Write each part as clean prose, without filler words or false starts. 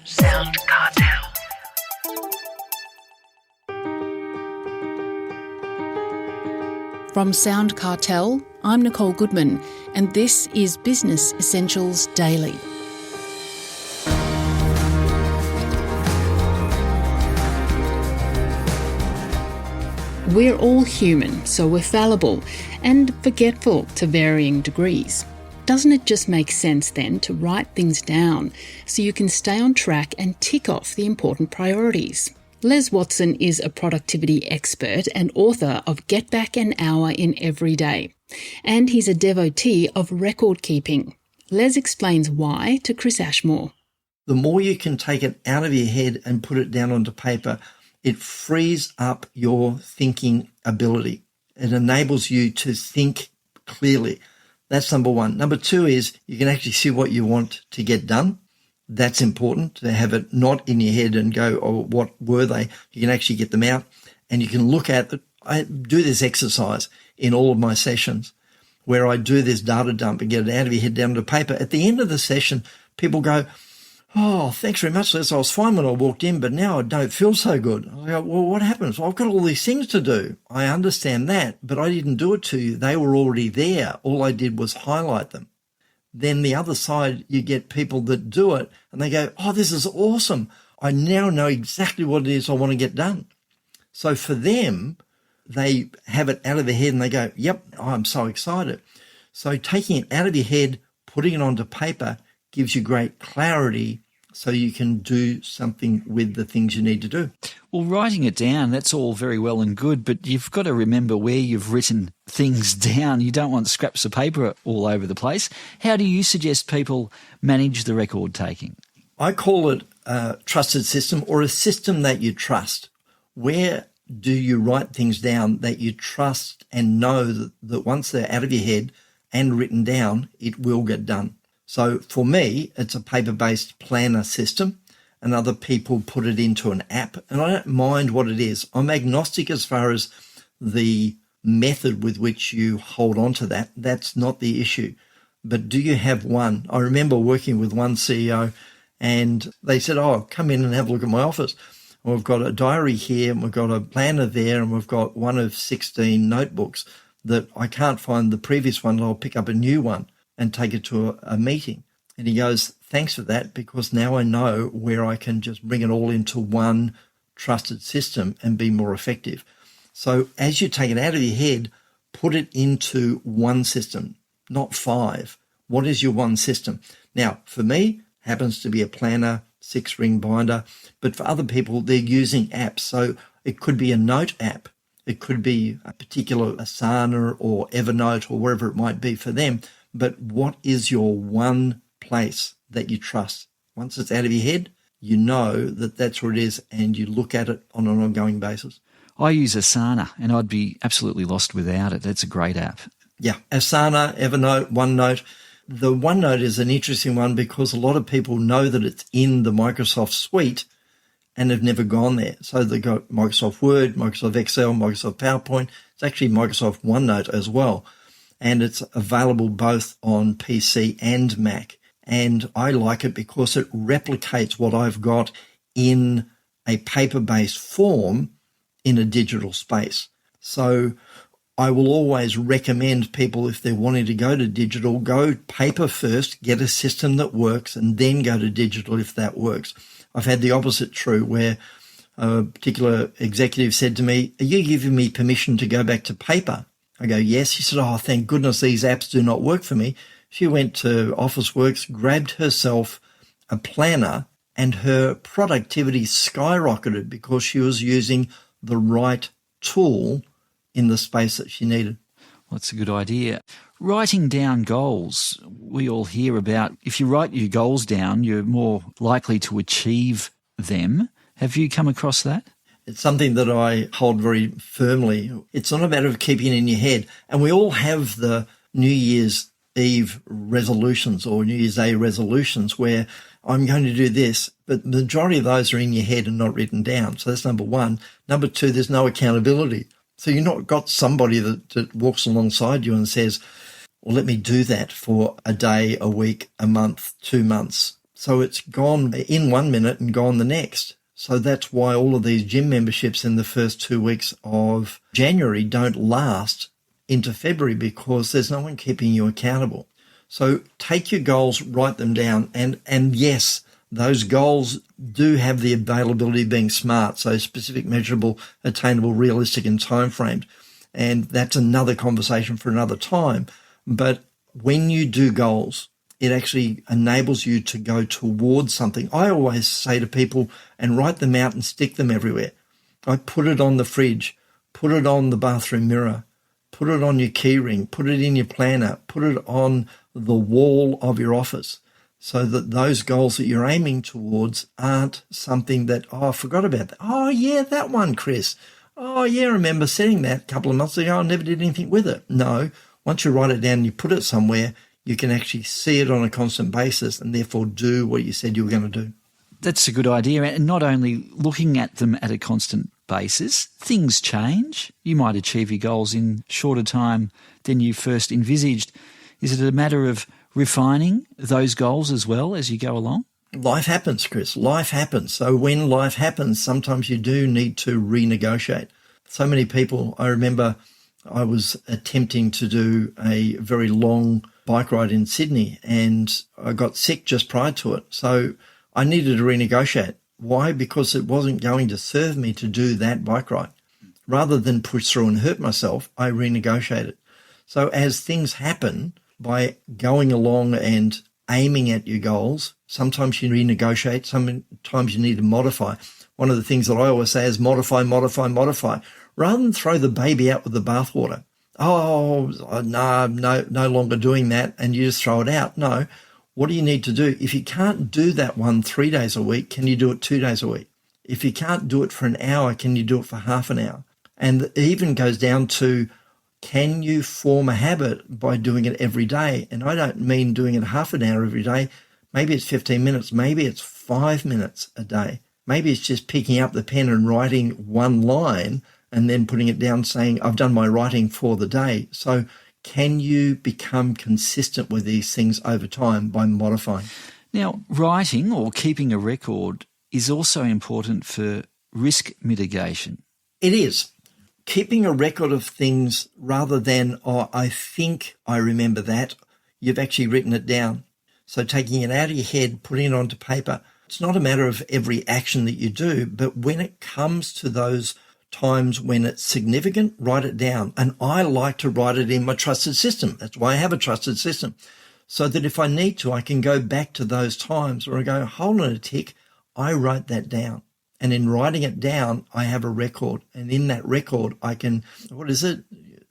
SoundCartel. From SoundCartel, I'm Nicole Goodman, and this is Business Essentials Daily. We're all human, so we're fallible and forgetful to varying degrees. Doesn't it just make sense then to write things down so you can stay on track and tick off the important priorities? Les Watson is a productivity expert and author of Get Back an Hour in Every Day. And he's a devotee of record keeping. Les explains why to Chris Ashmore. The more you can take it out of your head and put it down onto paper, it frees up your thinking ability. It enables you to think clearly. That's number one. Number two is you can actually see what you want to get done. That's important to have it not in your head and go, oh, what were they? You can actually get them out and you can look at it. I do this exercise in all of my sessions where I do this data dump and get it out of your head down to paper. At the end of the session, people go, oh, thanks very much, Les. I was fine when I walked in, but now I don't feel so good. I go, well, what happens? Well, I've got all these things to do. I understand that, but I didn't do it to you. They were already there. All I did was highlight them. Then the other side, you get people that do it and they go, oh, this is awesome. I now know exactly what it is I want to get done. So for them, they have it out of their head and they go, yep, I'm so excited. So taking it out of your head, putting it onto paper gives you great clarity so you can do something with the things you need to do. Well, writing it down, that's all very well and good, but you've got to remember where you've written things down. You don't want scraps of paper all over the place. How do you suggest people manage the record taking? I call it a trusted system or a system that you trust. Where do you write things down that you trust and know that once they're out of your head and written down, it will get done? So for me, it's a paper-based planner system, and other people put it into an app, and I don't mind what it is. I'm agnostic as far as the method with which you hold on to that. That's not the issue. But do you have one? I remember working with one CEO, and they said, oh, come in and have a look at my office. And we've got a diary here, and we've got a planner there, and we've got one of 16 notebooks that I can't find the previous one, and I'll pick up a new one and take it to a meeting. And he goes, thanks for that, because now I know where I can just bring it all into one trusted system and be more effective. So as you take it out of your head, put it into one system, not five. What is your one system? Now, for me, happens to be a planner, 6-ring binder, but for other people, they're using apps. So it could be a note app. It could be a particular Asana or Evernote or wherever it might be for them. But what is your one place that you trust? Once it's out of your head, you know that that's where it is and you look at it on an ongoing basis. I use Asana and I'd be absolutely lost without it. It's a great app. Yeah, Asana, Evernote, OneNote. The OneNote is an interesting one because a lot of people know that it's in the Microsoft suite and have never gone there. So they've got Microsoft Word, Microsoft Excel, Microsoft PowerPoint. It's actually Microsoft OneNote as well. And it's available both on PC and Mac. And I like it because it replicates what I've got in a paper-based form in a digital space. So I will always recommend people, if they're wanting to go to digital, go paper first, get a system that works, and then go to digital if that works. I've had the opposite true, where a particular executive said to me, are you giving me permission to go back to paper? I go, yes. She said, oh, thank goodness these apps do not work for me. She went to Officeworks, grabbed herself a planner, and her productivity skyrocketed because she was using the right tool in the space that she needed. Well, that's a good idea. Writing down goals. We all hear about if you write your goals down, you're more likely to achieve them. Have you come across that? It's something that I hold very firmly. It's not a matter of keeping it in your head. And we all have the New Year's Eve resolutions or New Year's Day resolutions where I'm going to do this, but the majority of those are in your head and not written down. So that's number one. Number two, there's no accountability. So you've not got somebody that walks alongside you and says, well, let me do that for a day, a week, a month, 2 months, So it's gone in 1 minute and gone the next. So that's why all of these gym memberships in the first 2 weeks of January don't last into February, because there's no one keeping you accountable. So take your goals, write them down. And yes, those goals do have the availability of being SMART, so specific, measurable, attainable, realistic, and time-framed. And that's another conversation for another time. But when you do goals, it actually enables you to go towards something. I always say to people, and write them out and stick them everywhere. I put it on the fridge, put it on the bathroom mirror, put it on your key ring, put it in your planner, put it on the wall of your office, so that those goals that you're aiming towards aren't something that, oh, I forgot about that. Oh, yeah, that one, Chris. Oh, yeah, I remember setting that a couple of months ago. I never did anything with it. No, once you write it down and you put it somewhere, you can actually see it on a constant basis and therefore do what you said you were going to do. That's a good idea. And not only looking at them at a constant basis, things change. You might achieve your goals in shorter time than you first envisaged. Is it a matter of refining those goals as well as you go along? Life happens, Chris. Life happens. So when life happens, sometimes you do need to renegotiate. So many people, I remember I was attempting to do a very long bike ride in Sydney and I got sick just prior to it. So I needed to renegotiate. Why? Because it wasn't going to serve me to do that bike ride. Rather than push through and hurt myself, I renegotiated. So as things happen, by going along and aiming at your goals, sometimes you renegotiate, sometimes you need to modify. One of the things that I always say is modify, modify, modify, rather than throw the baby out with the bathwater. Oh, no longer doing that, and you just throw it out. No, what do you need to do? If you can't do that one 3 days a week, can you do it 2 days a week? If you can't do it for an hour, can you do it for half an hour? And it even goes down to, can you form a habit by doing it every day? And I don't mean doing it half an hour every day. Maybe it's 15 minutes. Maybe it's 5 minutes a day. Maybe it's just picking up the pen and writing one line and then putting it down saying, I've done my writing for the day. So can you become consistent with these things over time by modifying? Now, writing or keeping a record is also important for risk mitigation. It is. Keeping a record of things rather than, oh, I think I remember that, you've actually written it down. So taking it out of your head, putting it onto paper. It's not a matter of every action that you do, but when it comes to those times when it's significant, write it down. And I like to write it in my trusted system. That's why I have a trusted system. So that if I need to, I can go back to those times where I go, hold on a tick, I wrote that down. And in writing it down, I have a record. And in that record, I can, what is it?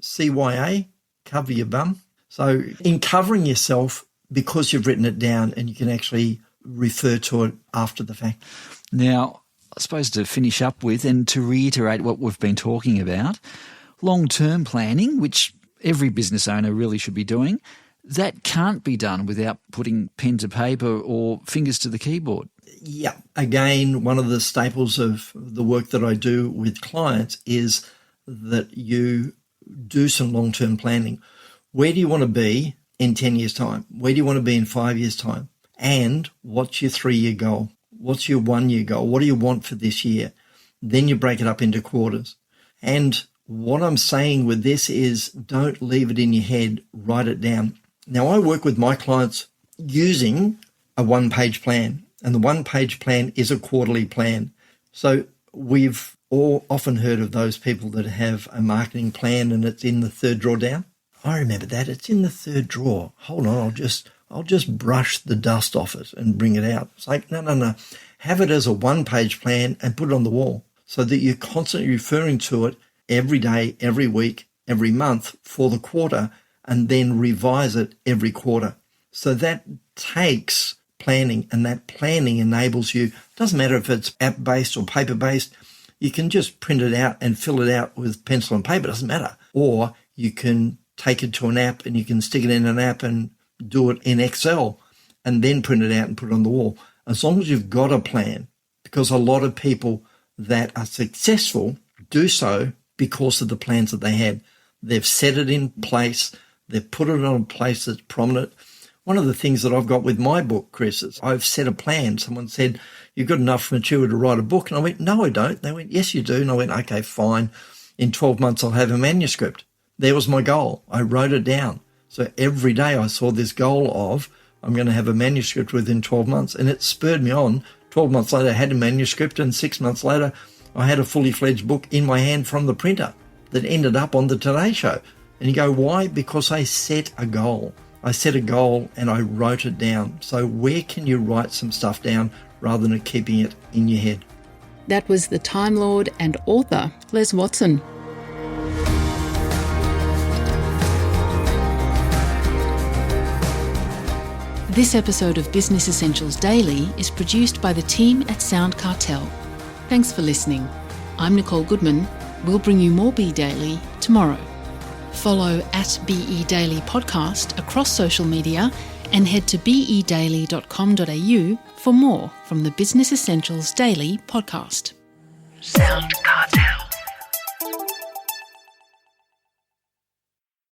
CYA, cover your bum. So in covering yourself, because you've written it down and you can actually refer to it after the fact. Now, I suppose to finish up with and to reiterate what we've been talking about, long-term planning, which every business owner really should be doing, that can't be done without putting pen to paper or fingers to the keyboard. Yeah. Again, one of the staples of the work that I do with clients is that you do some long-term planning. Where do you want to be in 10 years' time? Where do you want to be in 5 years' time? And what's your 3-year goal? What's your 1-year goal? What do you want for this year? Then you break it up into quarters. And what I'm saying with this is don't leave it in your head, write it down. Now, I work with my clients using a one-page plan, and the one-page plan is a quarterly plan. So we've all often heard of those people that have a marketing plan and it's in the third drawer down. I remember that. It's in the third drawer. Hold on, I'll just brush the dust off it and bring it out. It's like, no. Have it as a one-page plan and put it on the wall so that you're constantly referring to it every day, every week, every month for the quarter, and then revise it every quarter. So that takes planning, and that planning enables you, doesn't matter if it's app-based or paper-based, you can just print it out and fill it out with pencil and paper, doesn't matter. Or you can take it to an app and you can stick it in an app and do it in Excel and then print it out and put it on the wall. As long as you've got a plan, because a lot of people that are successful do so because of the plans that they had. They've set it in place. They've put it on a place that's prominent. One of the things that I've got with my book, Chris, is I've set a plan. Someone said, you've got enough mature to write a book. And I went, no, I don't. They went, yes, you do. And I went, okay, fine. In 12 months, I'll have a manuscript. There was my goal. I wrote it down. So every day I saw this goal of, I'm going to have a manuscript within 12 months. And it spurred me on. 12 months later, I had a manuscript. And 6 months later, I had a fully fledged book in my hand from the printer that ended up on the Today Show. And you go, why? Because I set a goal. I set a goal and I wrote it down. So where can you write some stuff down rather than keeping it in your head? That was the Time Lord and author, Les Watson. This episode of Business Essentials Daily is produced by the team at SoundCartel. Thanks for listening. I'm Nicole Goodman. We'll bring you more Be Daily tomorrow. Follow @BE Daily Podcast across social media and head to bedaily.com.au for more from the Business Essentials Daily Podcast. SoundCartel.